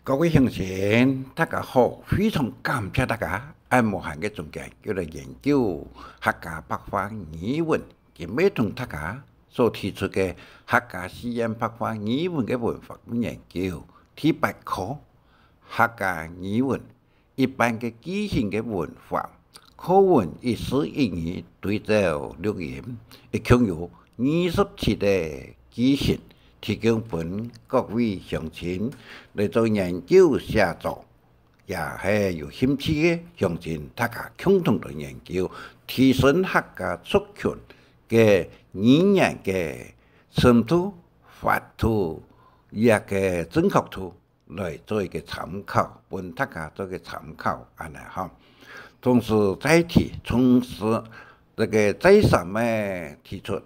各位乡亲，大家好！非常感谢大家按无限嘅中间叫做研究客家白话语文，今日同大家所提出嘅客家实验白话语文嘅文法研究第8课客家语文一般嘅句型嘅文法，课文一词一语对照录音，一共有27个句型。提供本各位乡亲来做研究写作，也系有兴趣嘅乡亲，大家共同嚟研究，提升客家族群嘅语言嘅深度、发度，也嘅正确度来做一个参考，本大家做个参考，安尼哈。同时再提，从事这个再三嘅提出，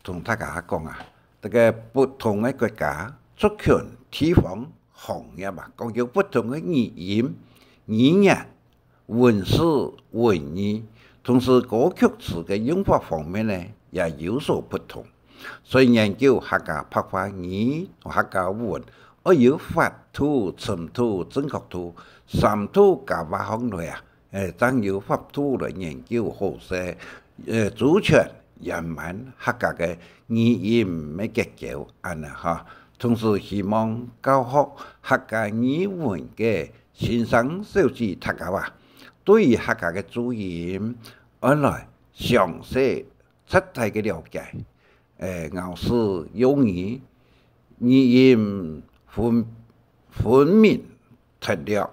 同大家讲啊。这个不同的国家、族群、地方、行业嘛，各有不同的语言、语言、文史、文语，同时歌曲词的用法方面呢，也有所不同。所以研究客家白话语和客家文，要有发度、程度、正确度三度加八项类啊，咱有发度来研究好些，主权。圆满客家嘅语言嘅结构，安尼哈。同时希望教学客家语文嘅先生小子大家话，对于客家嘅主音，而来详细彻底嘅了解。咬字用语语音分明脱了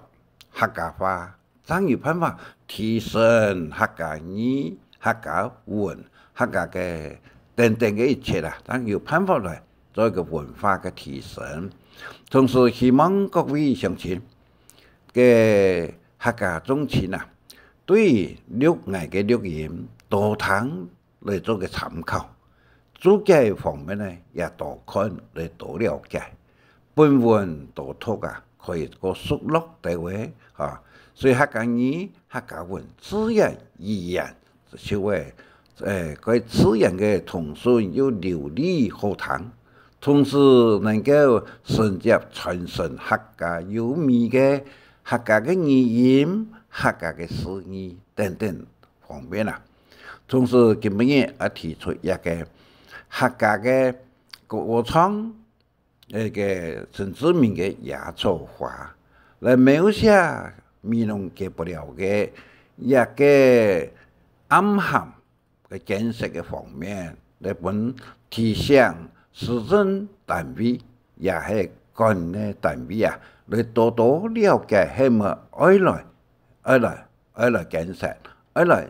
客家话，怎有办法提升客家语、客家文？客家嘅等等嘅一切啦，咱有办法来做一个文化嘅提升。同时希望各位乡亲嘅客家宗亲啊，对于录音嘅录音多听来做个参考，注解方面呢也多看来多了解，本文多读啊，可以个熟络地位啊。所以客家语、客家文自然语言就会。佢自然嘅通顺又流利好听，同时能够承接传承客家优美嘅客家嘅语言、客家嘅诗意等等方面啊。同时今日也提出一个客家嘅歌唱个陈志明嘅野草花，来描写美浓结不了嘅一个暗含。嘅建设嘅方面，嚟本提倡市政单位也系干嘅单位啊，嚟多多了解係咪愛來建設，愛來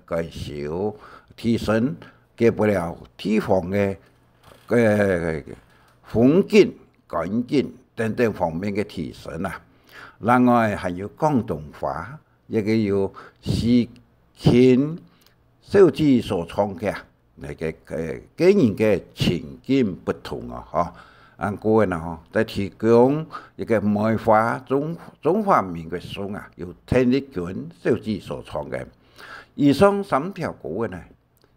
介紹提升嘅不了地方嘅風景、環境等等方面嘅提升啊。另外還有廣東話，亦個有視聽。手指所創嘅那個個人嘅情景不同啊，嗬，按個人啊，在提供一個文化中華民國書啊，有聽力卷手指所創嘅。以上3條個呢，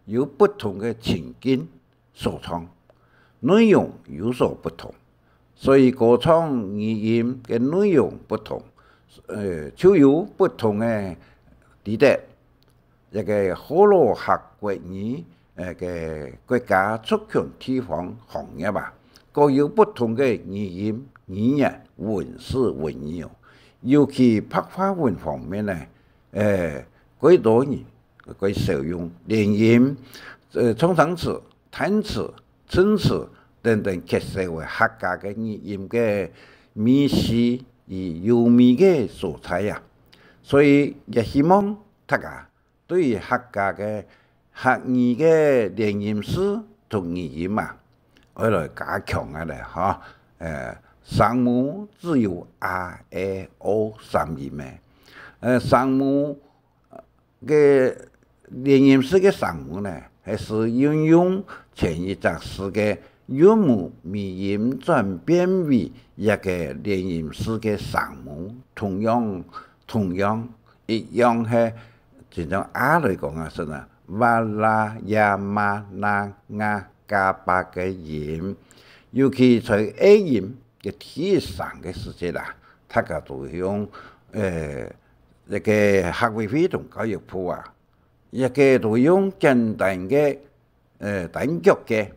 有不同嘅情景所創，內容有所不同，所以歌唱語言嘅內容不同，就有不同嘅地帶。一個好多客國語嘅國家族群地方行業吧，各有不同嘅語言、語言、文史、文語。尤其白話文方面呢，幾多年幾少用連音、創生詞、彈詞、稱詞等等，結成為客家嘅語言嘅美麗而優美嘅素材啊！所以也希望大家。對於客家嘅客語嘅連音詩同語音啊，我來加強下嚟嚇。聲母只有啊、o 3音嘅。聲母嘅連音詩嘅聲母呢，係是運用前一隻詩嘅韻母微音轉變為一個連音詩嘅聲母，同樣一樣係。就像啊嚟講啊，是啦，哇啦呀嘛那呀加巴嘅音，尤其在 A 音嘅天上嘅世界啦，大家都用一个学委会同教育部啊，一个都用简单嘅单脚嘅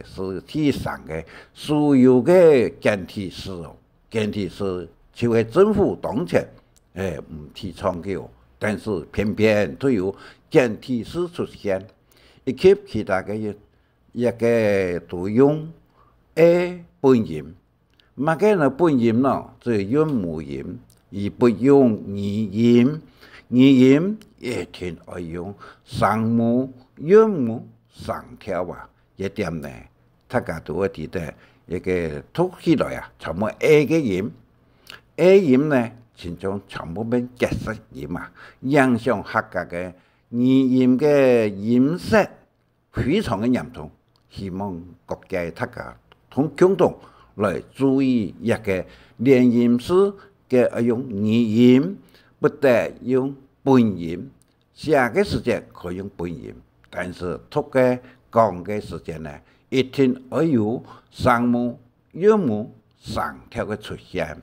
是天上嘅所有嘅简体字哦，简体字就系政府当前唔提倡嘅哦，但是偏偏都有简体字出现，以及其他嘅一个都用本音，乜嘅呢本音咯，就用母音，而不用語音。語音一定要用聲母、韻母上調啊！一點呢，大家都會記得一個讀起來啊，全部 A 嘅音，A 音呢，其中全部變結實音啊，影響客家嘅語音嘅音色非常嘅嚴重。希望各界大家共同來注意一個連音詞嘅用語音，不得用本音。寫嘅時間可以用本音，但是讀嘅講嘅時間呢，一定要有聲母、韻母上調嘅出現。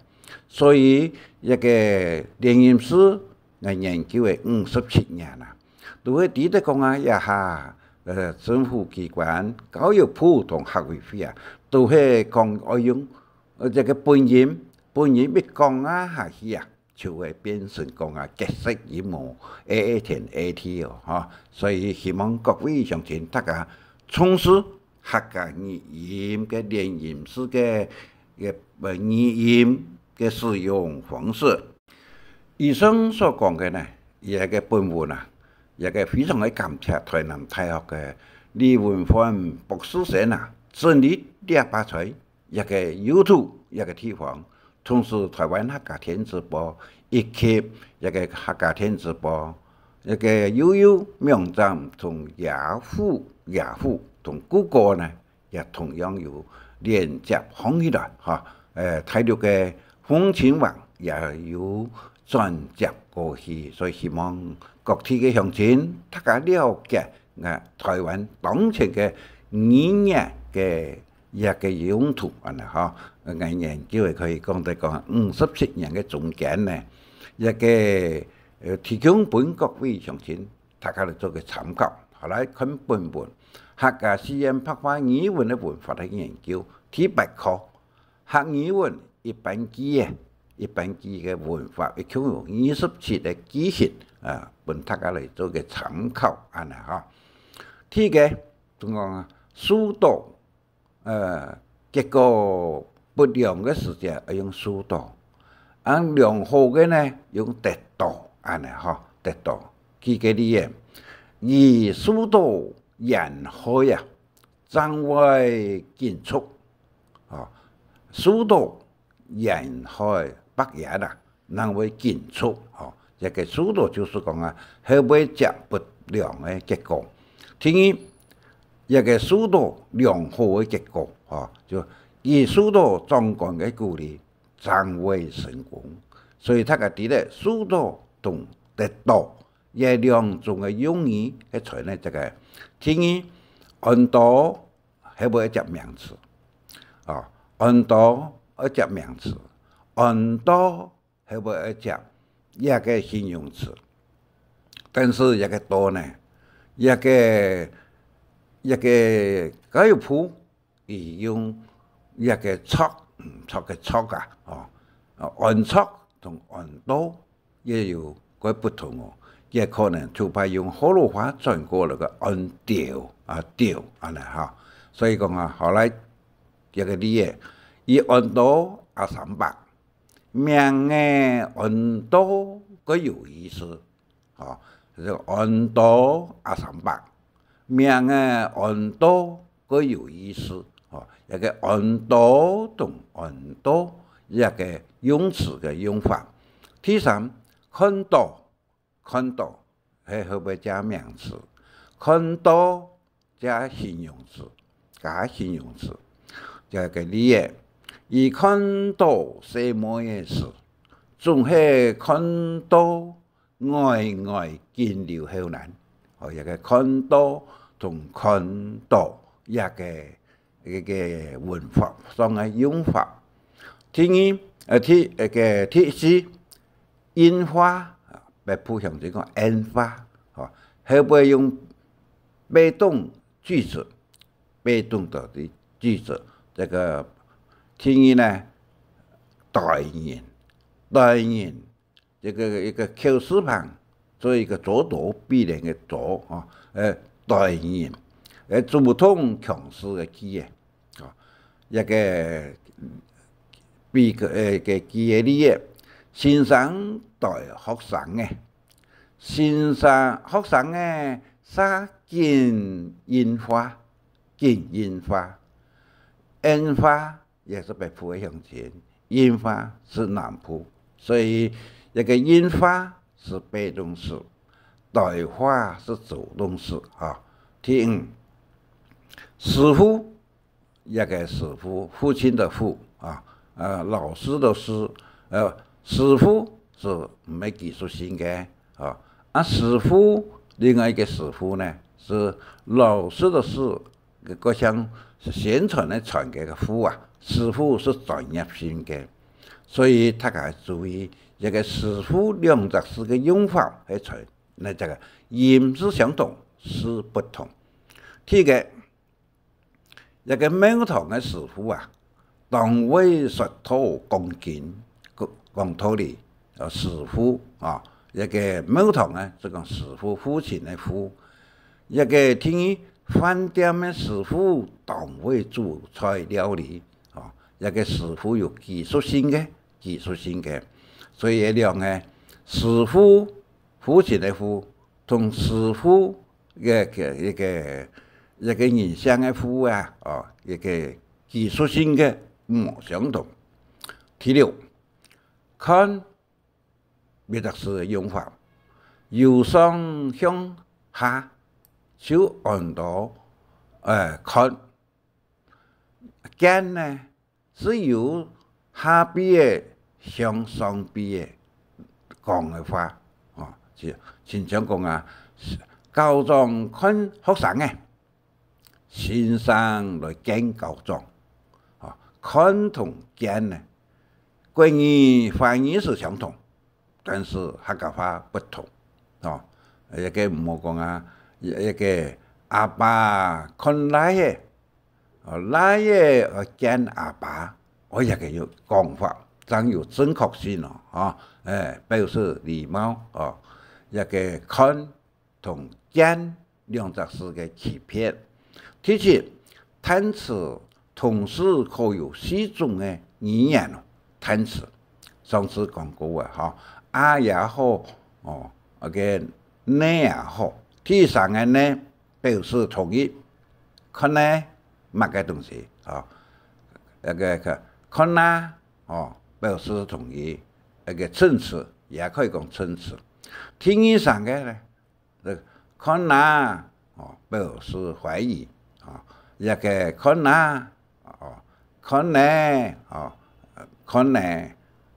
所以一個連音詞我研究嘅57年啦，都會記得講啊一下。政府機關、教育部同學委會啊，都係講要用這個本音一講啊下去啊，就會變成講啊結實音母 A 填 AT 哦，嚇！所以希望各位鄉親大家重視客家語音嘅連音詞嘅語音嘅使用方式。以上所講嘅呢，一個本文啊。一個非常嘅感謝台南大學嘅李文歡博士生啊，成立200歲一個 YouTube 一個地方，同時台灣客家電子報以及一個客家電子報一個悠網站同雅虎同 Google 呢，也同樣有連接放起來嚇。大陸嘅風情網也有轉接過去，所以希望各地嘅鄉親大家了解台灣當前嘅語言嘅一個用途啊！嚇，我研究係可以講57年嘅中間呢，一個提供本各位鄉親大家嚟做個參考。後來看本文客家語言白話語文嘅文化嘅研究，第8課客語文一般記嘅文化，一共有27個記型啊，本大家嚟做個參考啊！嚇，第個仲講疏導結果不良嘅時間要用疏導，按良好嘅呢用得到啊！嚇，得到記個啲嘢，而疏導人開啊，將會建築啊，疏導人開北野啦，能會建築哦。一個疏導就是講啊，會唔會接不良嘅結果？第二，一個疏導良好嘅結果，哦，就以疏導壯觀嘅鼓勵，將會成功。所以大家記得疏導同得到也兩種嘅用意喺在呢這個。第二，按多會唔會接名詞？哦，按多要接名詞。很多係會接一個形容詞，但是一個多呢，一個教育部用一個錯嘅錯啊，哦，按錯同按多也有個不同哦，也可能就怕用河洛話轉過嚟個按調啊調啊嚟嚇，所以講啊，後來一個啲嘢以按多300。名嘅按多個有意思，哦，就按多300，名嘅按多個有意思，哦，一個按多同按多一個用詞嘅用法。第三，看到係會唔會加名詞？看到加形容詞，就係個例嘢。而看到什麼嘢事，總係看到外見了後難。哦，一個看到同看到一個文法上嘅用法。第四，音化被谱上就讲音化，后背用被动句子，被动的句子，这个第二呢，代言，这个一个口字旁，做一个左舵必然的左代言，主动强势的句嘅，一个句嘅呢，先生代学生嘅，先生学生嘅啥见烟花，烟花也是被谱向前，烟花是南谱，所以一个烟花是被动式，代花是主动式啊。第五，师傅，一个师傅，父亲的父啊，老师的师，师傅是没技术性嘅啊，师傅另外一个师傅呢是老师的师，个像是宣传的传嘅个傅啊，师傅是专业性嘅，所以大家注意一个师傅两个字嘅用法係传，那这个音是相同，是不同。第个一个庙堂嘅师傅啊，当位实土恭敬讲道理师傅啊，一个庙堂呢就讲师傅，父亲的父。一个第二，饭店嘅师傅当位煮菜料理一个师傅有技术性嘅，所以两个师傅，父亲的父同师傅一个人像嘅父啊，一个技术性嘅唔相同。第六，看别特殊嘅用法，由上向下，就按到看，肩呢是由下边向上边讲嘅话就亲像讲啊，教状看学生嘅。先生来见教状，看同见呢，国语翻译是相同，但是客家话不同，一个唔好讲啊，一个阿爸看奶嘅，奶嘅见阿爸，我一个有讲法，真有正确性表示礼貌一个看同见两者是嘅区别。第七，单词同时可有四种嘅语言单词，上次讲过啊也好个呢也好，第三个呢表示同意，看呢乜嘅东西一个看啦表示同意，一个称词也可以讲称词。第三个呢，看啦表示怀疑。一个看啦，看呢，看呢，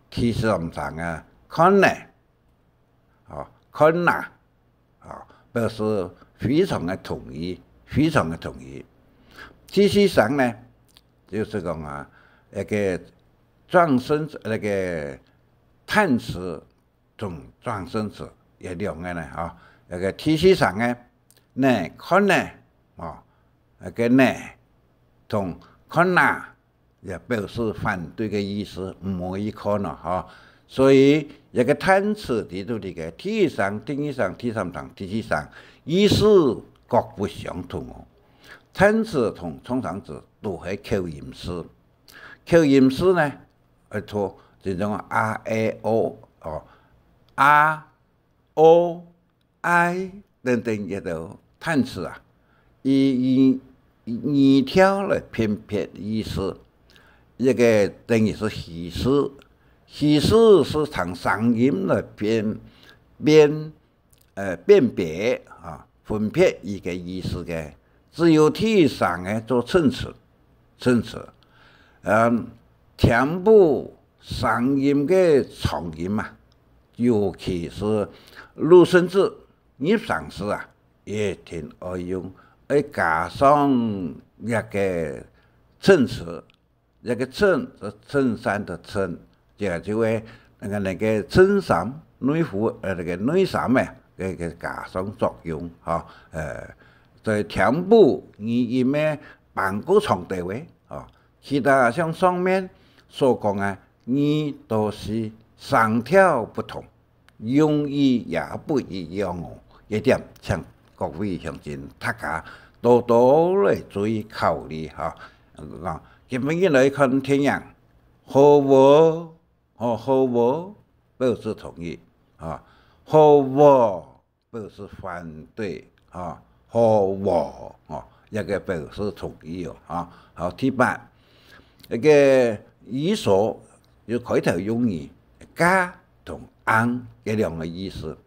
第三层啊，看呢，看啦，表示非常的同意，非常的同意。第四层呢，就是讲一个转身那个叹词同转身词也两个呢一个第四层呢看呢个呢同看啦也表示反对的意思，唔可以看所以一个单词提到这个第一层、第二层、第三层、第四层，意思各不相同单词同通常字都系口音式，口音式呢这种R、A、O、I 等等一个单词以语调来辨别意思，一个等于是虚实，虚实是从声音来辨别分别一个意思嘅，只有第三个做称词，填补声音嘅长音尤其是入声字、入声词也挺爱用。加上一个衬词，一个衬是衬衫的衬，就为那个衬衫内裤那个内衫的个加上作用哈，在填补语音的半个长地位啊，其他像上面所讲的语都是声调不同，用语也不一样哦，一点请各位乡亲大家多多来注意考虑哈。今天来看天样，好我和好我表示同意啊，好我表示反对啊。和我一个表示同意哦好，第八，一个语所要开头用语加同安这两个意思，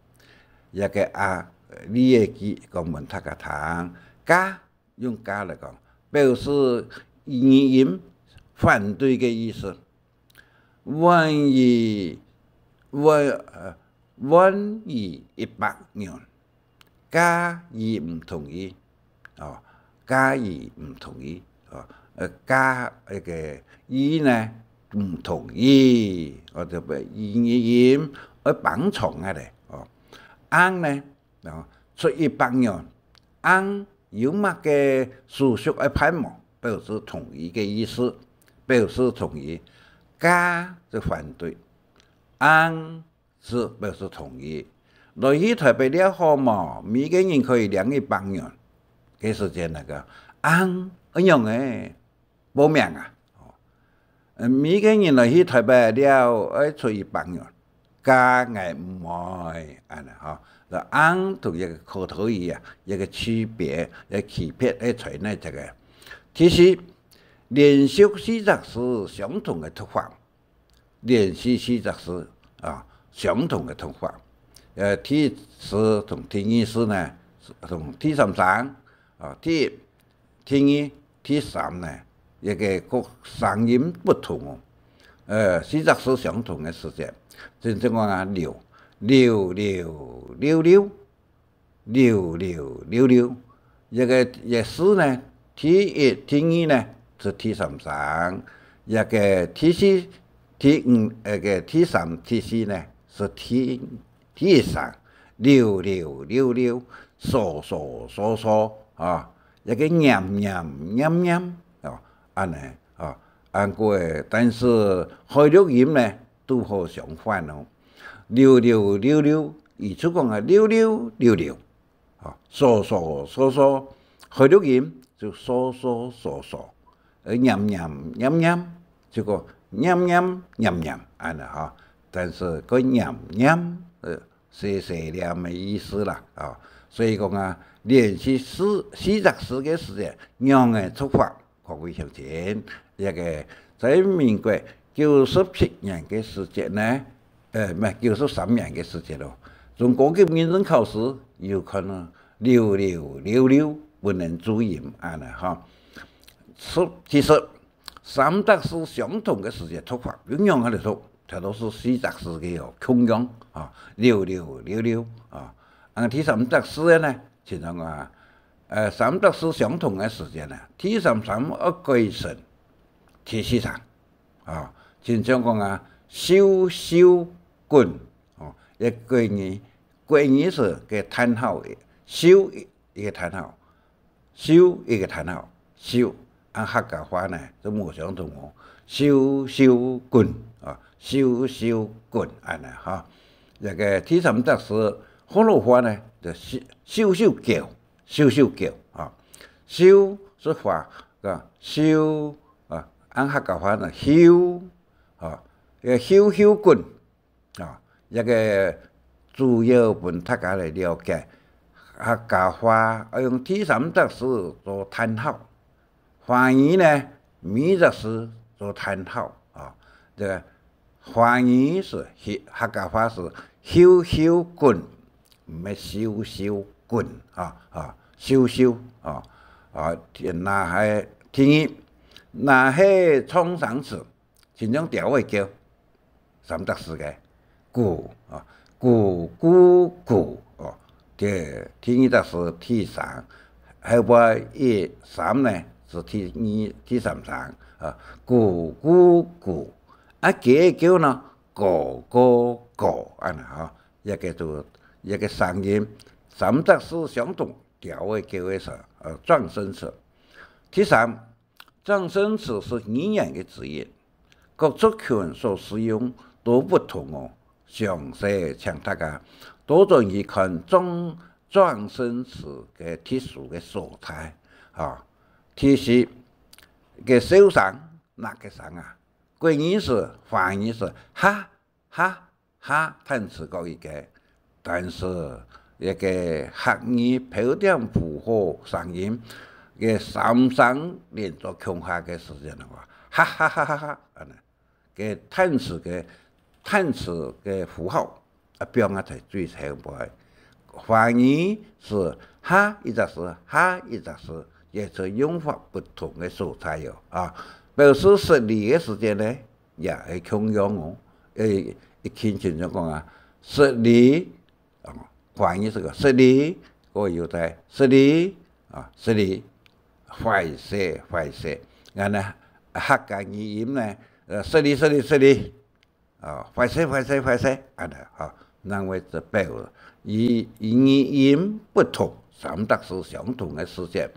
一个你也记讲问他个听，加用加来讲，表示语音反对的意思。万一100人。加以唔同意，加以唔同意，加那个意呢唔同意，我就俾意而帮从啊嘞，安呢，出100人，安有乜嘅叔叔嘅盼望，表示同意嘅意思，表示同意，加就反对，安是表示同意。来去台北了好嘛，每个人可以领100元，这时间那个一样诶，报名啊，每个人来去台北了，要出100元，加硬唔爱，安尼哈，就同一个口头语啊，一个区别，区别喺在呢这个，其实连续40是相同的读法，连续40是相同的读法。第10同第20呢，同第33第2、第3呢，一个各声音不同40是相同的时间，真正讲6，一个4呢，第1、第2呢是第33，一个第4、第5、第3、第4呢是第3，说一个念安尼按过但是海陆音呢都好相反哦，66，语出讲66，说，海陆音就说，念，这个念，安尼但是个念。细念的意思啦，所以讲连续40个时间，样的出发，各位乡亲，一个在民国97年的时间呢，唔係93年的时间咯，从国级民生考试有可能66不能注音安尼其实3得是相同的时间出发，一样的读。它都是40个同样66第3得4呢，就讲3得4相同的时间呢，第33改成第43就像讲收滚一个字是个叹号的，收一个叹号，收一个叹号，收按客家话呢都冇相同收滚收滚安尼一个第3得是河洛话呢，就收叫收是话收按客家话呢休滚一个主要本大家来了解客家话要用第3得是做叹号，华语呢每得是做叹号这个华语是客家话是休滚，唔系收滚收那系天意，那系创生词，前种调位叫3得4个鼓嘅天意得是第3，后边3呢是是第三声啊，咕咕咕，啊，叫呢，咕咕咕，安尼吼，一个声音314相同调的叫的是状声词。第三，状声词是语言的字音，各族群所使用都不同哦。详细请大家多注意看状声词嘅特殊嘅所在啊。其实嘅小声哪个声啊？国语是方言是哈哈哈弹词各一个，但是一个客语标点符号声音嘅3声连续强下嘅时间的话，哈哈哈哈哈，安尼嘅弹词嘅符号标啊在最前排。方言是哈一直是哈一直是，也是用法不同的所在哟啊。表示实力的时间呢，也会强样哦。一听清楚讲啊，实力啊，方言是个实力，我有在实力啊，实力，坏些，俺呢客家语音呢，实力啊，坏些，安尼哈，那为这表以语音不同，314相同的时间，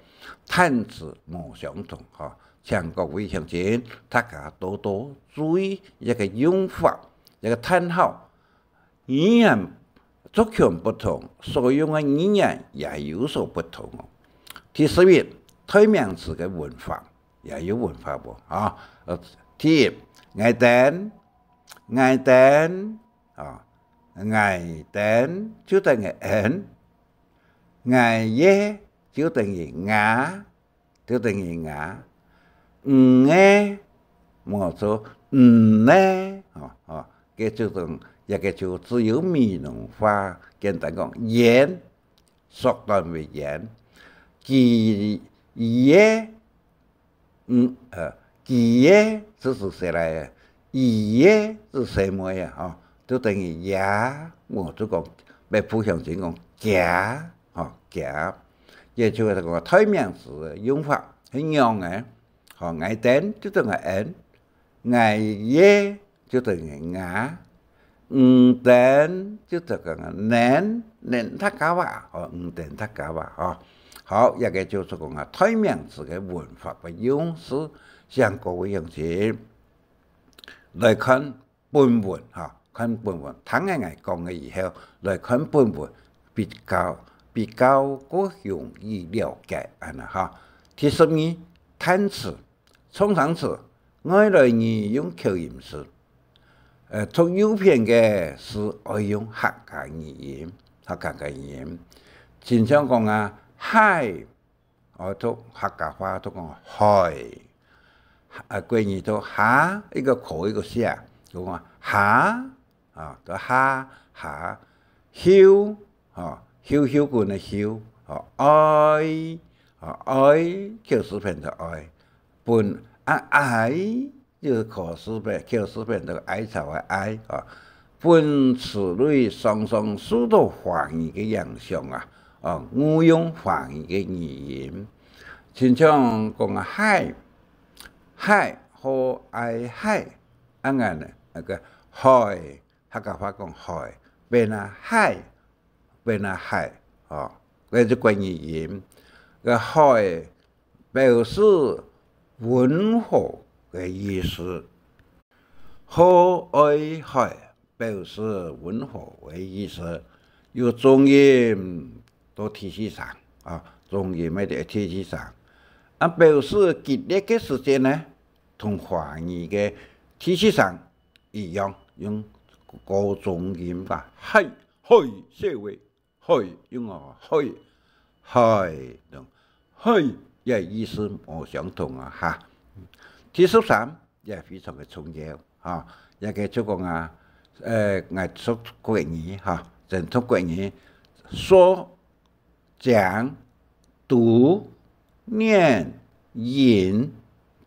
弹词无相同哈。请各位乡亲，大家多多注意一个用法，一个探讨。语言族群不同，所用的语言也有所不同哦。第四位，代名词的文法也有文化不啊？第一，爱灯啊，爱灯就等于 n， 爱耶就等于牙，冇错，呢，佢就同一個就只有闽南話，簡單講言，縮短為言，幾耶，幾耶就是誰來嘅？幾耶是什麼呀？就等於牙，我就講，被普通人講夾，夾，也就是講代名詞用法係樣嘅。愛燈就等於 n， 愛耶就等於牙，燈就等於能他搞啊，燈他搞啊，好，一個就是講啊，代名詞嘅文法嘅用詞，向各位鄉親來看本文看本文，聽我講嘅以後來看本文，比較個容易了解安尼哈。第12，彈詞。通常是外來語用口音詞，讀右邊嘅是愛用客家語音，經常講啊，海，我讀客家話都講海，國語都下一個口一個下，講啊下都下，囂囂管嘅囂，愛就是變成愛。本愛就是考試篇，那個愛草嘅愛啊。本詞類常受到方言嘅影響啊，誤用方言嘅語言。經常講海和愛海，那個海，客家話講海，變啊海，嗰啲關語言，個海表示溫和嘅意思，和愛海表示溫和嘅意思，有重音到提示上重音咪喺提示上，表示激烈嘅時間呢，同華語嘅提示上一樣，用高重音海社會用海也意思冇相同哈。第13也非常嘅重要一個就講藝術國語正統國語說、講、讀、念、吟、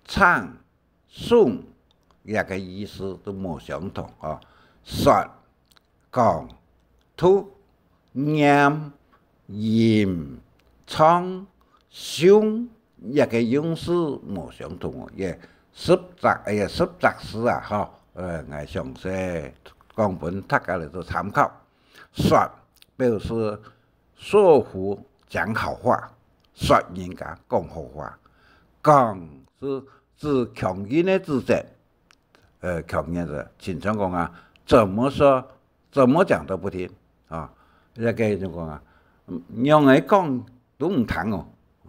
唱、誦一個意思都冇相同說、講、讀、念、吟、唱、誦一个用词无相同哦，也实杂词啊，吼，我详细讲本大家来做参考。说表示说服讲好话，说人家讲好话，讲是指强硬的指责，强硬的，经常讲啊，怎么说怎么讲都不听啊，一个就讲啊，让人讲都唔听哦，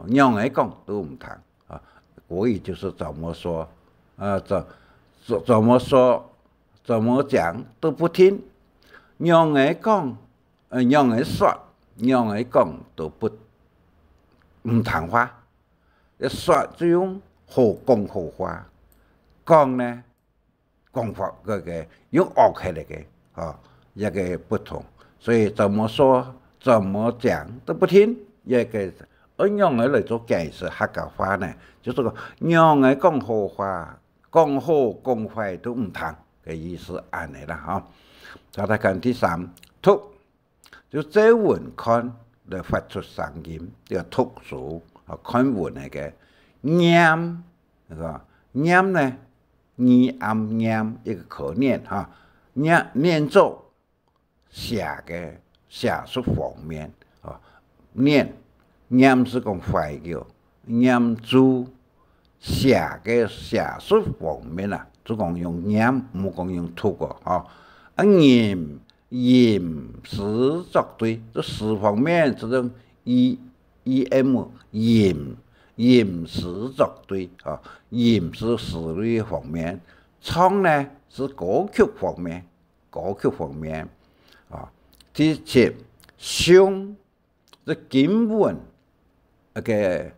让人讲都唔听啊，国语就是怎么说，怎么说怎么讲都不听，让人讲，让人说，让人讲都唔听话，说就用好讲好话，讲呢讲法个用恶起来嘅，一个不同，所以怎么说怎么讲都不听，一个让人来做解释客家话呢，就是个让人讲好话，讲好讲坏都唔听嘅意思，安尼啦哈。再来看第三，吐就这文看来发出声音，叫吐数啊，看文那个念，那个念呢，念暗念一个口念哈，念咒写出方面啊，念是讲坏叫，念咒写出方面啊，就讲用念，唔讲用吐个啊。吟诗作对，这诗方面这种em 吟诗作对啊，吟是诗律方面，唱呢是歌曲方面啊。第七，唱这经文那个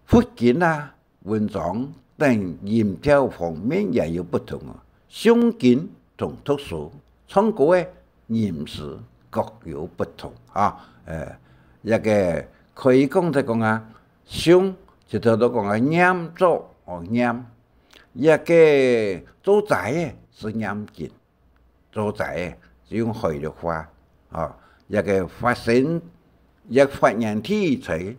福建啊文章等吟调方面也有不同啊，唱经同读书唱歌的吟诗各有不同啊。一个可以讲就讲啊，唱就头都讲啊，念做念，一个做财的是念经，做财的是用海陆话啊，一个发声发言体在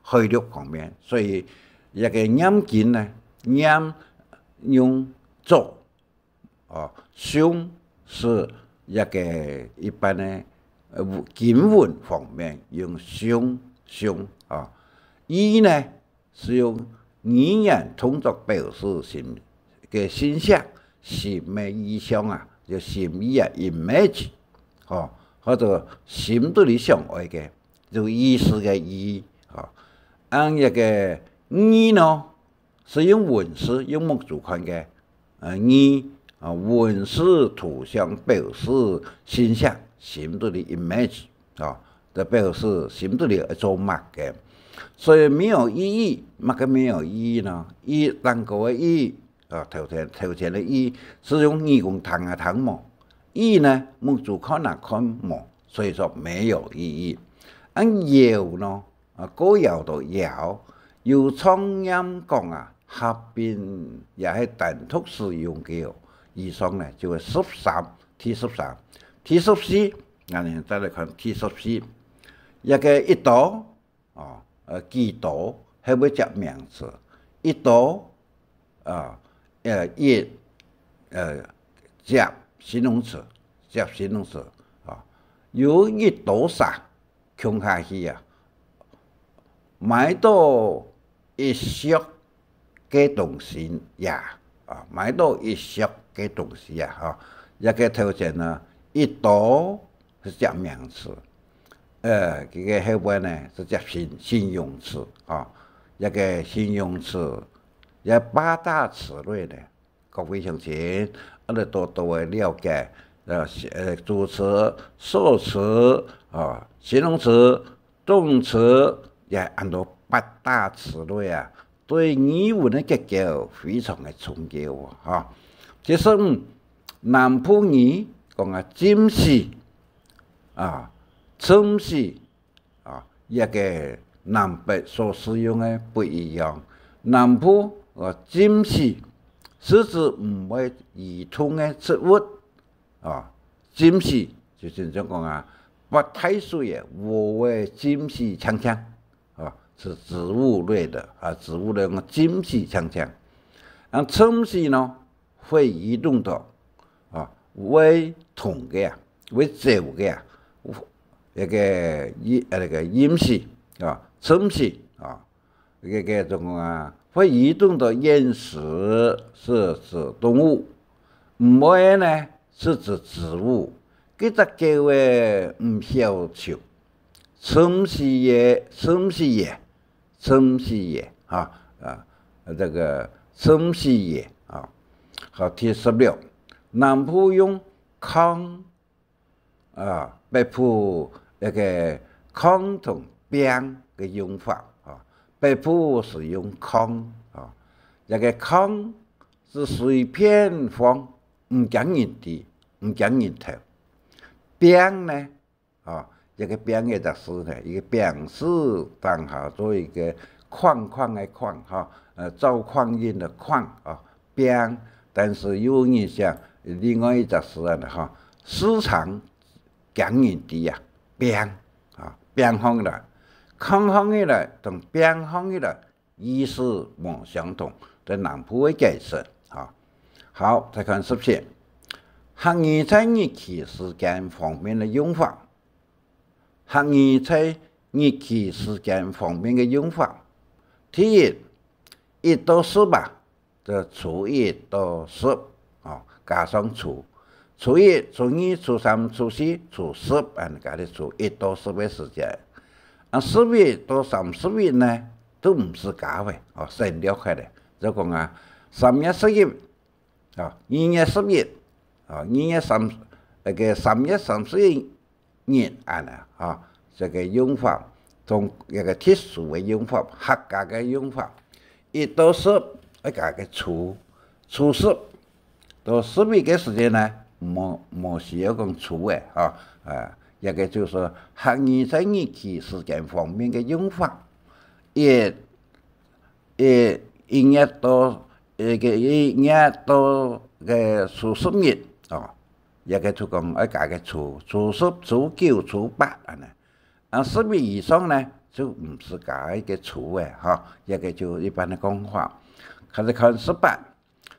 海陆方面，所以一个念经呢，念用做唱是一个一般的经文方面用唱啊，意呢是用语言通作表示形象，心的意象啊，就心意啊 image 或者心对里想爱嘅，就意思嘅意按一个语呢是用文字用目主看嘅语。文字图像表示形象，心对的 image 就表示心对的做默嘅，所以没有意义，乜嘅没有意义呢？单个的意头前的意是用义工谈啊谈冇，意呢目主看啊看冇，所以说没有意义。谣呢歌谣到谣，有唱音讲啊，合并也係单独使用嘅。以上呢就係第14，我哋再來看第14，一個一朵幾朵係會接名詞，一朵接形容詞有一朵沙窮下去啊，買到一束嘅東西呀買到一束嘅東西啊，一個頭前呢，一朵是接名詞，這個後邊呢是接形容詞啊，一個形容詞，有八大詞類呢，各位鄉親，我哋多多嘅了解，主詞、受詞形容詞、動詞，也按照八大詞類啊。對語文的結構非常的重要其實南普語講啊，占士稱士一個南北所使用的不一樣。南普占士是指唔會移動的植物占士就是講不太水嘅，我會占士長長是植物类的植物类用金系强强，撑系呢会移动的为同的为走的那个阴系撑系这种会移动的岩石是指动物，唔会呢是指植物。这个叫为唔小球，撑系也这个撑系也好，第16，南部用糠北部那个糠同饼的用法北部是用糠这个糠是随便放，唔讲人地，唔讲人头。饼呢这个饼的特色呢，一个饼是当好做一个矿的矿造矿业的矿饼，但是有人想另外一个是呢市场讲人地饼饼方的糠方的呢同饼方的呢意思不相同，在南部的解释好，再看14。客语在日期时间方面的用法，客语在日期时间方面的用法。第一，1到10就初1到10加上初1、初2、初3、初4、初10加的初1到10的时间。10月到30月呢，都唔是加的省略开的，就讲3月10月2月10月3月30日这个用法同一个特殊的用法，客家的用法。1到10加个初10到10月的时间呢，冇需要讲初的一个就是客语在日期时间方面的用法。1月到初10日一个就讲加个初10、初9、初810月以上呢就唔是加一个初的一个就一般的讲法。开始看18，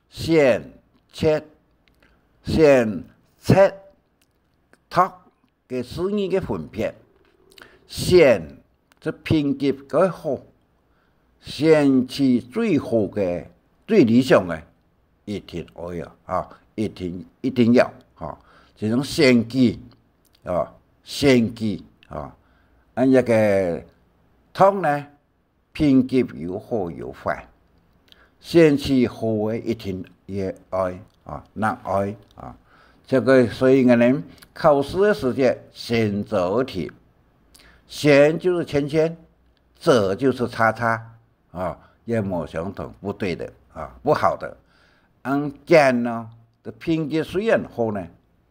先切托嘅词语嘅分别，先即评级嘅好，先去最好嘅、最理想嘅，一定要一定要这种先机一个托呢，评级又好又坏，先去好嘅一定也爱难爱这个所以呢，考试的时间先择题，先就是圈，择就是叉也冇相同，不对的不好的。减呢的评级虽然好呢，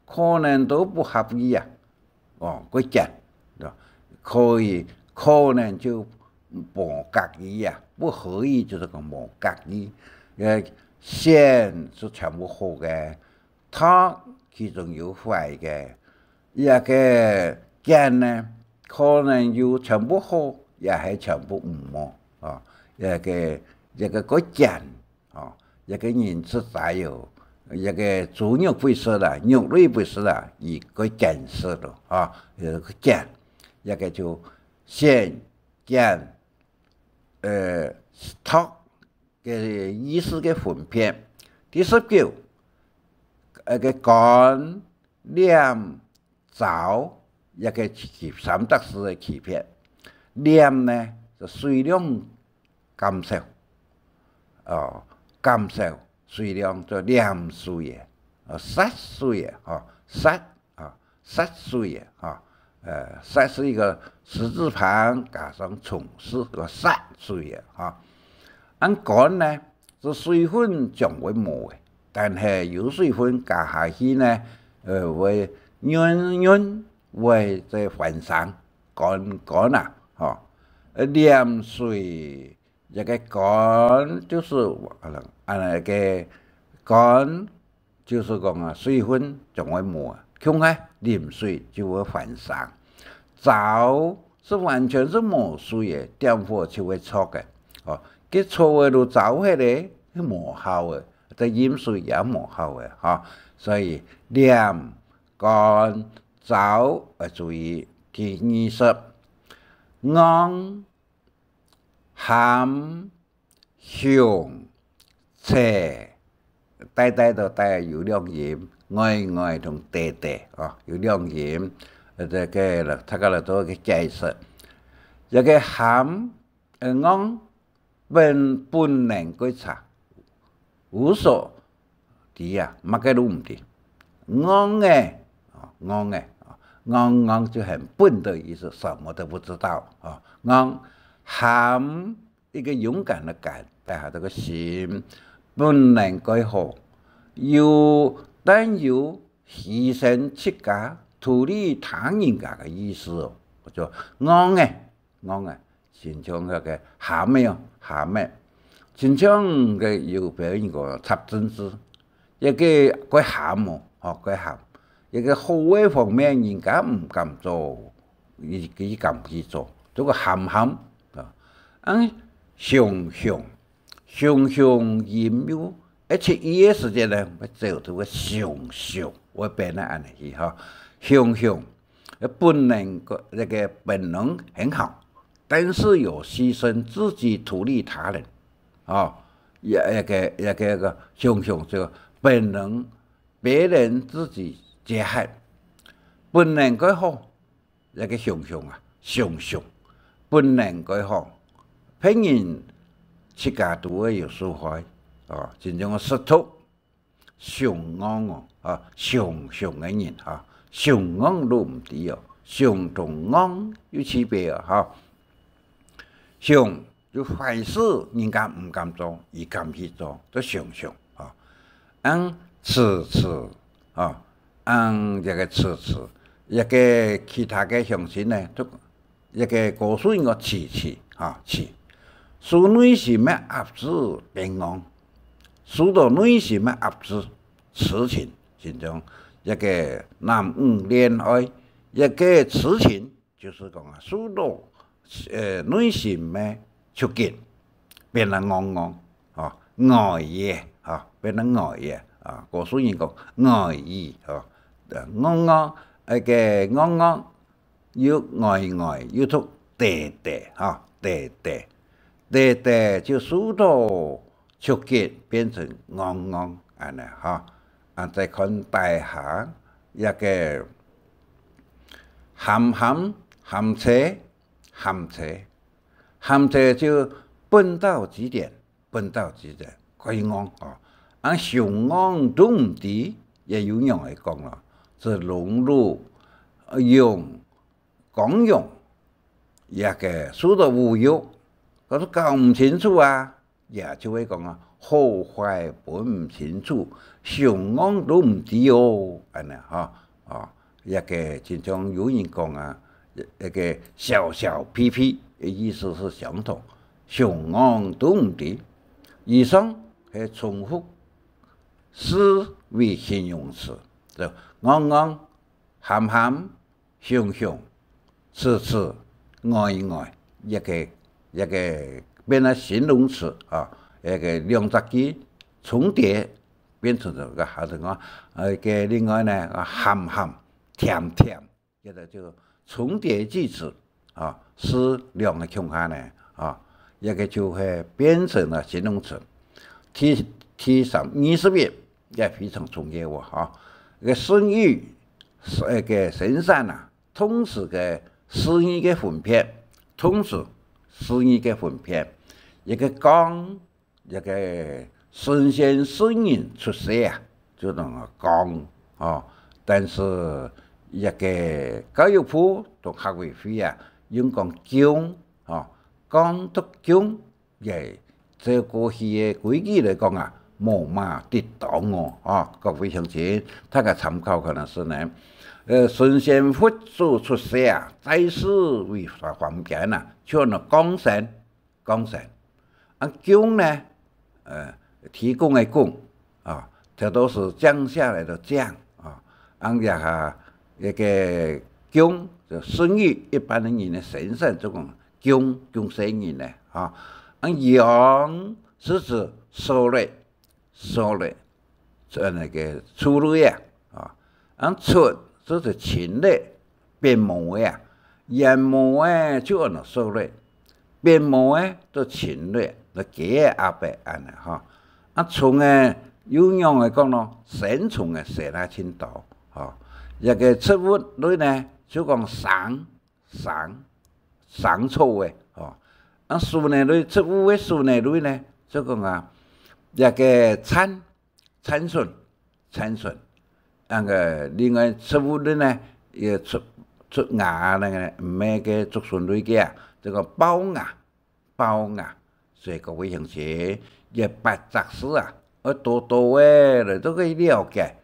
可能都不合理会减可能就不合理不合理就是讲不合理。先是全部好的，它其中有坏的，一个减呢，可能有全部好，也系全部唔好一个减一个人是带有一个猪肉不是啦，肉类不是啦，一个减色的一个减，一个就先减托嘅意思嘅分别。第19，个干、黏、燥一个三得式嘅欺骗。黏呢就水量减少减少水量就黏水嘅杀水嘅杀水嘅杀是一个十字旁加上虫字个杀水嘅干呢是水分将会冇嘅，但系有水分加下去呢会润会在反上干黏水一个干就是个干就是讲水分将会冇，穷黏水就会反上。燥是完全是无水的，点火就会错的。哦，佢错的就走起嚟，係無效的，啲飲水也無效的，嚇。所以念、乾、走要注意。第20，昂、含、向、斜，帶都帶有兩音，愛同地啊，有兩音。這個啦，大家嚟做一個解釋。一個含、昂本能觀察，無所啲啊，乜嘅都唔啲。昂就很笨的意思，什麼都不知道啊。昂含一個勇敢的感，帶下這個心，本能改好，但有犧牲自家，圖利他人家嘅意思哦。就昂嘅，真像嗰個含嘅，真像嘅有表現過插針子，一個佢含哦，佢含。一個好嘅方面，人家唔敢做，佢敢去做，做個含啊。想研究，而且伊個時間呢，要做到個想，我變得安尼去嚇。想，本能那個本能很好，但是有犧牲自己圖利他人，一個想就本能，別人自己。這係本能改好，一個想本能改好，別人自家都會有受害，真正個識圖上昂上嘅人上昂都唔啲哦，上同昂有區別啊，上就壞事人家唔敢做，而敢去做，都上次一個次，一個其他嘅象徵呢，都一個告訴人個次，屬內心嘅壓制平安，屬到內心嘅壓制痴情，真正一個男女戀愛，一個痴情就是講屬到內心嘅觸覺變得昂愛嘢變得愛嘢告訴人講愛意昂要愛要讀地就屬到觸覺變成昂安尼再看大下一個含車就笨到極點可以昂上昂都唔啲，也有人嚟講啦。是融入公用一個屬到無用，嗰都搞唔清楚也就會講好壞分唔清楚，上昂都唔啲哦，安尼一個真正有人講一個小屁屁嘅意思是相同，上昂都唔啲，以上係重複思為形容詞。就昂含想次愛一個變咗形容詞一個兩隻字重疊變成咗個下頭一個另外呢含甜，一個就重疊句子是兩個腔下呢一個就係變成咗形容詞。第21也非常重要個順語個身上同時個詞語嘅分別，一個講一個新鮮聲音出世就能講但是一個教育部同學委會用講講讀講嘅，這過去嘅規矩嚟講無嘛跌倒各位鄉親，大家參考可能是呢。順先佛祖出世在世為方便像講神供呢提供嘅供這都是降下來的降也一個供就生于一般的人的身上，这种供生人呢，阳是指收入，那个出入呀，出是指勤力，变毛呀，羊毛就按收入，变毛都勤力，那给阿伯安尼虫有样来讲咯，生虫生得真多，一个植物类呢，就讲生草树呢类植物的树呢类呢，就讲一个参笋，那个另外植物类呢，也出芽那个唔系个竹笋类嘅这个包芽，所以各位同学也白杂事多嚟都可以了解，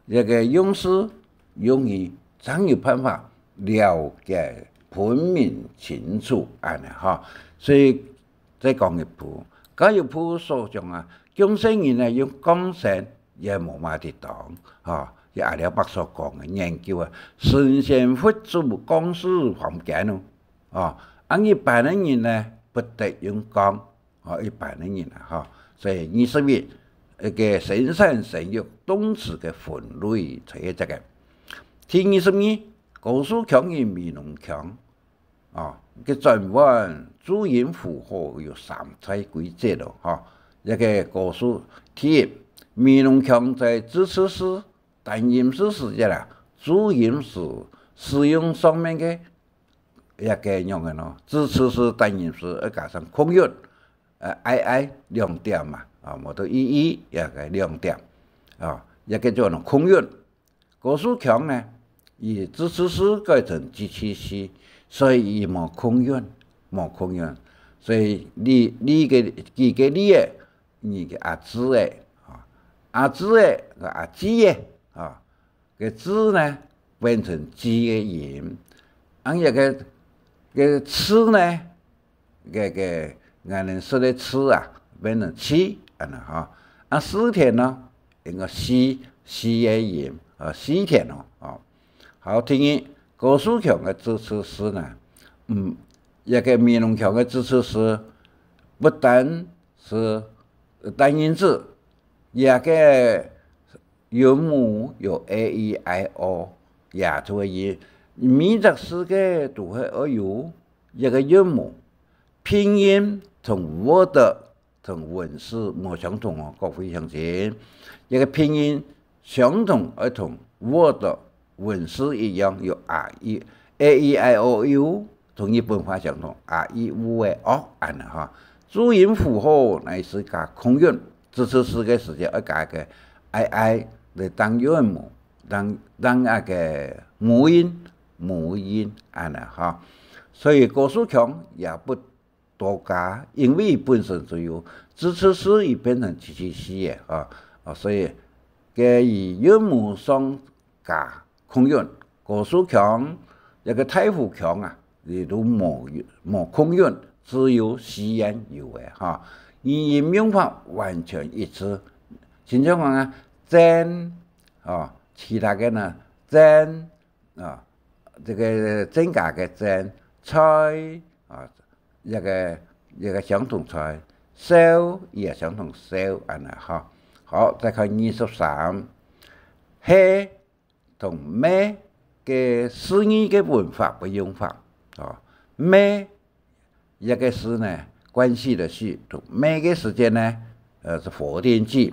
一个用词用语，真有办法了解分明清楚所以再讲一步，假如普所讲共生人用共生也冇乜地當也阿廖伯所講嘅研究神仙佛祖講事房間一般的人呢不得用講一般的人所以21一個生產生育動詞嘅分類就係這個。第22高樹強與美濃強嘅轉彎注音符號有3種規則咯一個高樹第一美濃強在字詞是單音是時節啦，注音是使用上面嘅一個用嘅咯，字詞是單音是要加上空韻，i 2點嘛。冇到一個2點一個叫做空韻。高樹強呢，以字詞是改成機器式，所以伊冇空韻。所以你嘅幾個例你嘅阿姊嘅，阿姊嘅個阿姊嘅個字呢變成姊嘅音，一個詞呢個俺哋說的詞變成詞。思田呢，應該西嘅音西田好，第二高樹強嘅字詞是呢，一個美濃強嘅字詞是不單是單音字，也個韻母有 a e i o 也做嘅音，每隻詩嘅都係有一個韻母，拼音同 word。同文字冇相同各位同學，一個拼音相同而同 Word 文字一樣，有 a e i o u 同日本話相同 r e u e o 注音符號乃是加空韻，字詞詩嘅時間要加個 i 嚟當韻母，當那個母音所以高樹強也不多加，因為本身就有字詞詩已變成機器式嘅所以佢以韻母上加空韻。高樹強一個太湖強你都冇空韻，只有西安有嘅語音用法完全一致。經常講真其他嘅呢真這個增加嘅真菜一個相同菜，燒也相同燒好，再看23，黑同咩嘅詩語嘅文法不用法咩一個詩呢關係的是同咩嘅時間呢是否定句，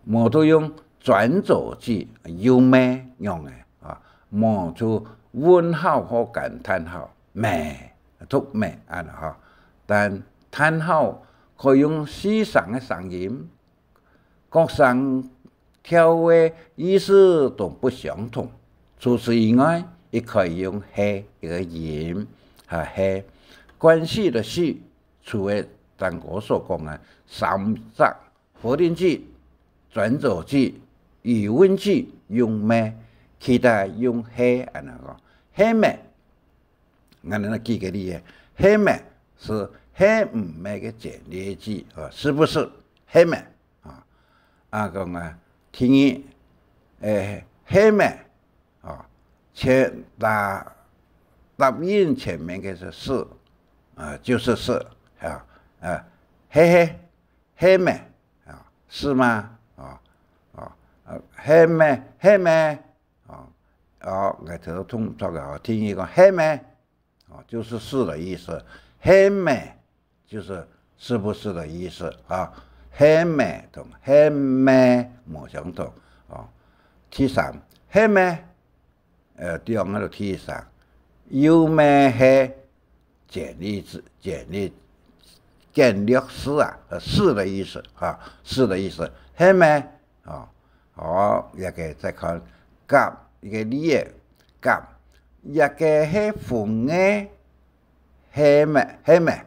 冇都用轉軸句，有咩用嘅冇就問號或感嘆號咩。讀咩但嘆號可以用四聲嘅聲音，各聲調嘅意思都不相同。除此以外，也可以用黑一個音黑關係的是，除了咱我所講嘅三則否定句、轉軸句、疑問句用咩，其他用黑黑咩。我哋舉個例子，黑咩是黑唔咩嘅簡略句是不是黑咩講聽黑咩答音前面的是是，就是是啊，嘿咩啊，是吗？嘿咩我头通这个听一个嘿咩，就是是的意思，嘿咩就是是不是的意思啊，嘿咩同嘿咩冇相同啊。第三，嘿咩，第二个第三，有咩嘿简律是啊，是的意思啊，是的意思，嘿咩好，一个再看甲一个理嘅甲，一个係红嘅黑咩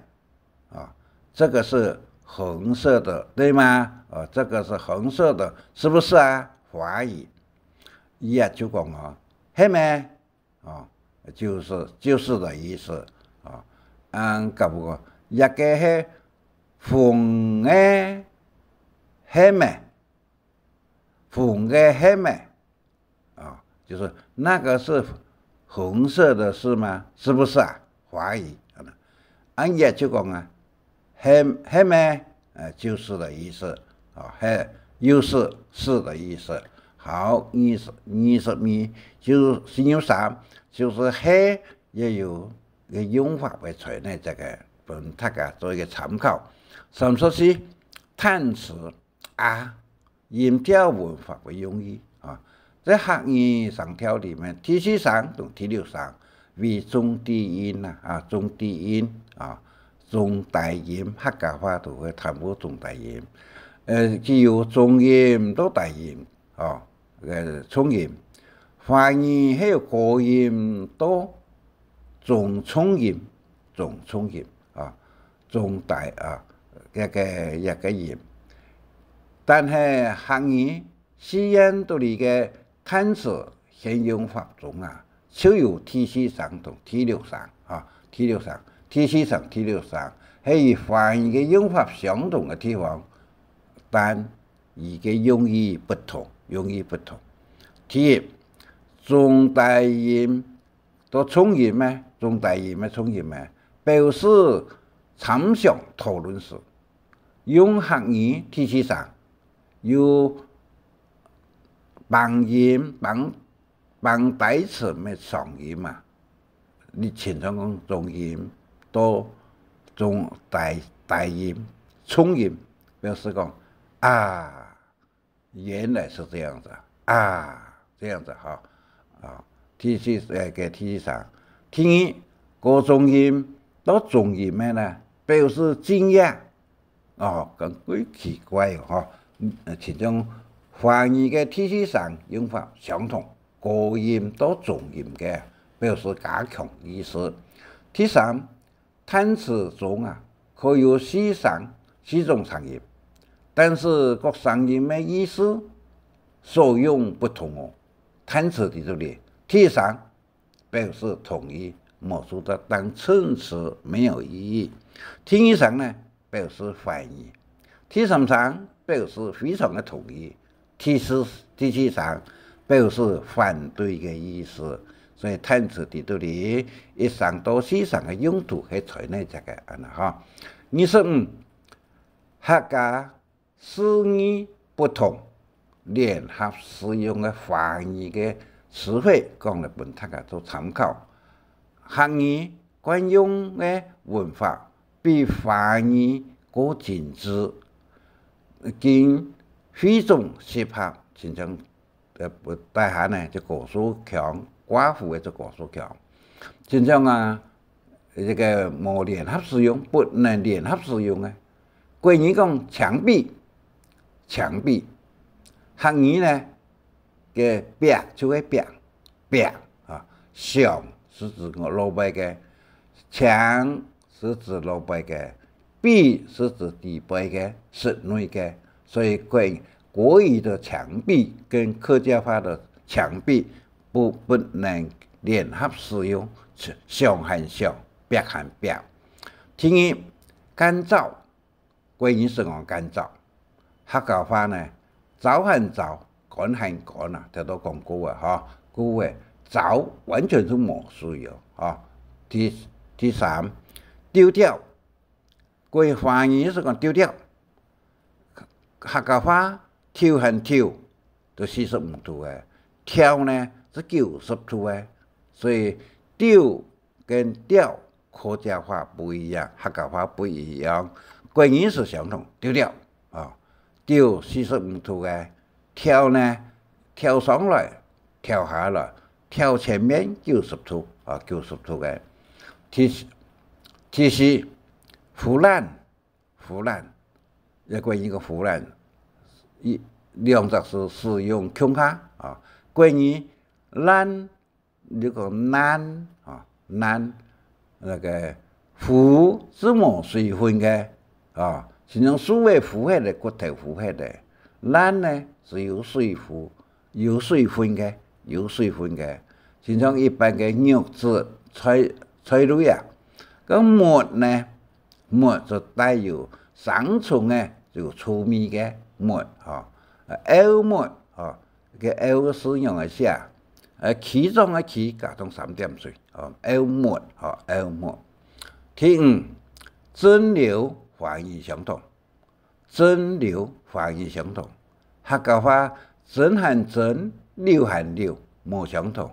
这个是红色的，对吗？这个是红色的，是不是啊？华语，也就讲黑咩就是的意思甲不过一个係红嘅黑咩。红的黑咩就是那个是红色的是吗？是不是啊？华语也就讲黑咩就是的意思黑又是的意思。好，22就是形容3，就是黑也有个用法会出来，这个供大家做一个参考。34叹词音调文法的用意在客语上条里面，第43同第63为中低音中低音中大音，客家话都会谈过中大音，既有中音到大音冲音，华语还有高音到中冲音中大一个音。但是客语虽然都里个单词现用法中就有第43同第63第43、第63系华语嘅用法相同嘅地方，但伊嘅用意不同。第一，中大音到冲音咩？中大音咩？冲音咩？表示参详讨论时，用客语第43。有帮音帮代词咩上音你经常讲中音到中大音冲音，表示讲原来是这样子这样子第43，第二高中音到中音咩呢？表示惊讶咁鬼奇怪其中华语嘅第43用法相同，高音到中音嘅表示加强意思。第三，单词中可以有四种长音，但是各长音嘅意思所用不同单词在这里，第三表示同意，某数的当衬词没有意义。第三呢表示反义，第33表示非常的同意，第43表示反对的意思。所以单词在这里1到4的用途是出来这个25客家四语不同联合使用的华语的词汇，讲来本大家做参考。客语惯用的文法比华语更精致，经非常适合形成大下呢就国术强，寡妇的就国术强。真正这个无联合使用，不能联合使用国语讲墙壁，客语呢嘅壁就係壁牆是指路邊嘅，牆是指路邊嘅，壁是指地邊嘅，室內嘅。所以國語的牆壁跟客家話的牆壁不能聯合使用，牆和牆，壁和壁。第二，乾燥，國語是講乾燥，客家話呢，燥和燥，乾和乾這都講過古話，早完全是没需要啊。第三，丢掉，贵华语是讲丢掉，客家话跳和跳都45度的，跳呢是90度的，所以丢跟掉客家话不一样，客家话不一样，贵语是相同，丢掉啊，丢45度的，跳呢跳上来，跳下来，跳前面90度啊，90度的。第四，湖南，一个一个湖南，两者是使用腔下啊，关于南这个南啊南那个湖是冇水分的啊，是用所谓湖海的骨头湖海的，南呢是有水分的，就像一般的肉质菜类啊。咁末呢？末就带有生虫嘅，就粗米嘅末嚇，藕末嚇，嘅藕使用一下，其中嘅其加上3點水，藕末嚇，藕末。第五，蒸餾華語相同，客家話蒸和蒸，餾和餾冇相同，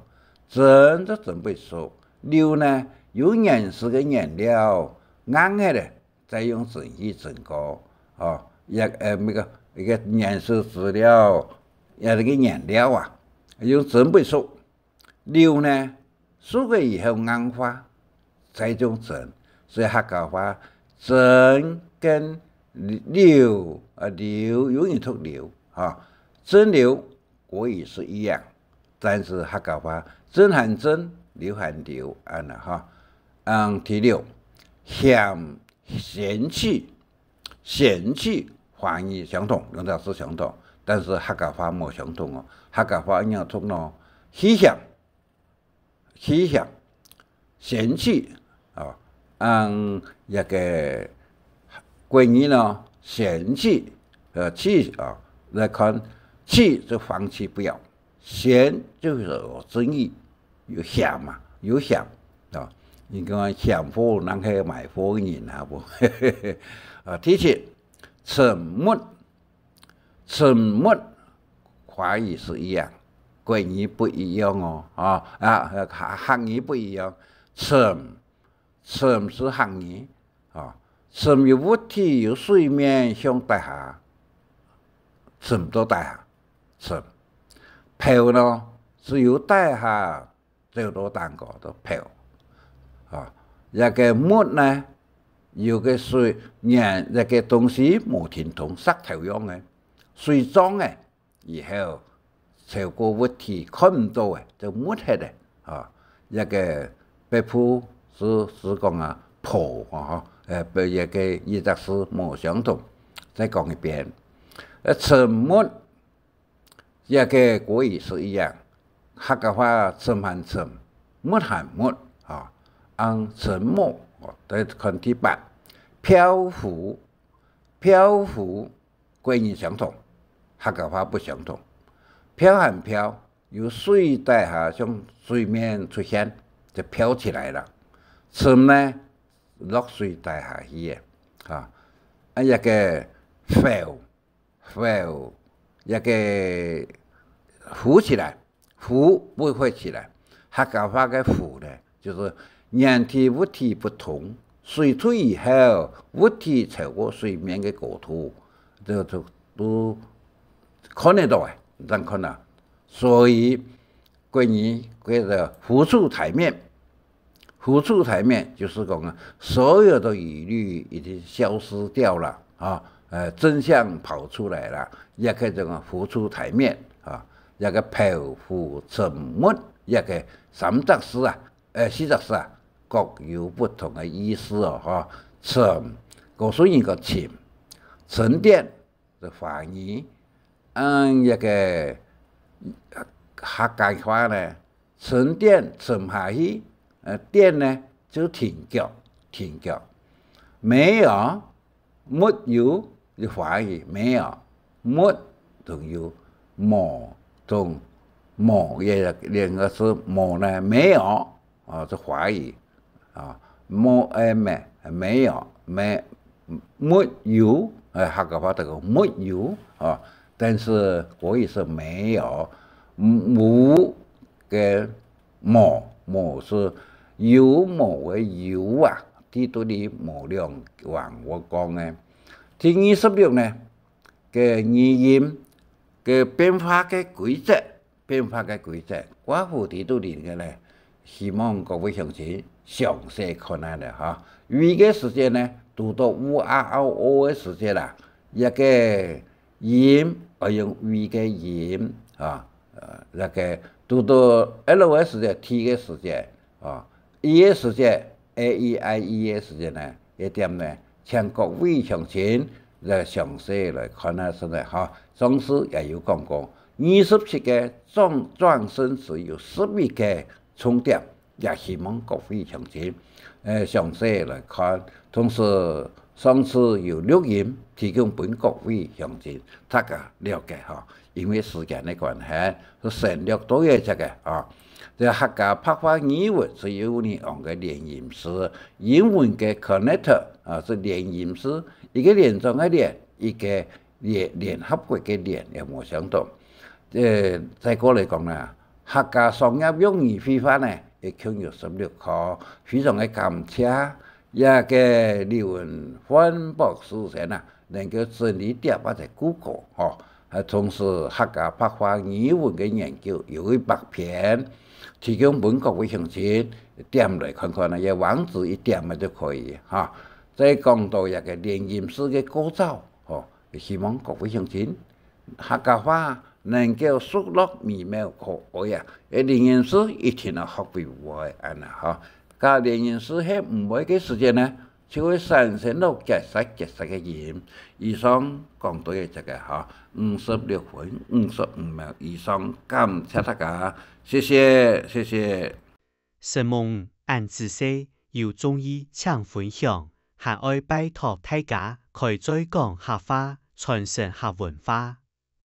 蒸就準備熟，餾呢？有顏色嘅顏料，硬嘅咧，再用蒸汽蒸過，那個顏色資料，那個顏料啊，用蒸不熟。餾呢，熟咗以後硬化，再用蒸，所以客家話蒸跟餾有人讀餾蒸餾國語是一樣，但是客家話蒸和蒸，餾和餾安啦哈。第六，嫌棄華語相同，兩者是相同，但是客家話冇相同哦。客家話要讀咯，氣象，嫌棄一個國語咯，嫌棄棄來看棄就放棄不要，嫌就是有爭議，有嫌嘛，有嫌啊。你講嫌貨，人去買貨嘅人啊不？第七，沉默，華語是一樣，國語不一樣哦，客語不一樣。沉是客語啊，沉有物體有水面向底下，沉到底下，沉。漂呢是由底下走到蛋糕的漂。一個木呢，有個水讓一個東西冇停同石頭樣嘅，水漲嘅，以後超過物體看唔到嘅，就木黑嘅，一個北部是講破一個意思是冇相同，再講一遍，沉木一個國語是一樣，客家話沉和沉，木和木沉默，再看第八，漂浮，國語相同，客家話不相同。漂和漂由水底下向水面出現，就漂起來了。沉呢，落水底下去嘅，一個浮，一個浮起來，浮不會起來。客家話嘅浮呢，就是兩體物體不同，水退以後，物體超過水面嘅高度，都看得到嘅，真看到。所以關於嗰個浮出台面就是講所有的疑慮已經消失掉了真相跑出來了，一個這個浮出台面一個漂浮沉沒，一個三則詩四則詩各有不同的意思沉，告訴你個沉澱的華語，一個客家話呢，沉澱沉下去，澱呢就停腳，沒有的華語沒有，沒同有冇同某也两个是某呢没有是华语某没有没有客家话这个没有但是国语是没有无跟某是有某的有地都的某两往我讲呢，第26呢嘅语音嘅变化嘅规则，寡妇地都里嘅呢，希望各位乡亲详细看下咧哈。语嘅时间呢，读到o 嘅时间啦，一个音用语嘅音那个读到 l 嘅时间 t 嘅时间e 嘅时间 a e i e 嘅时间呢，一点呢，请各位乡亲来详细来看下先啦哈。总是也有讲过，27个转生词有12个重点，也希望各位乡亲详细来看。同时，上次有录音提供给各位乡亲大家了解哈。因为时间的关系，是省略多一这个这客家白话语文是由你用个连音词，英文的 connector 是连音词，一个连上个连，一个联合国嘅联有冇相同？再过嚟讲啦，客家商业用语非法呢，亦共有16項，非常嘅感謝，也嘅劉文歡博士先能夠整理掉或者Google從事客家白話語文嘅研究，有100篇，提供本各位鄉親點嚟看看也網址一點就可以再講到一個連音式嘅構造希望各位鄉親客家話能夠熟絡美妙可愛連音式一定要學會加連音式喺唔會嘅時間呢，就會產生到結實嘅音。以上講到嘅這個56分55秒以上，感謝大家，謝謝。神夢按知識要中意請分享，還愛拜託大家開再講客話，傳承客文化。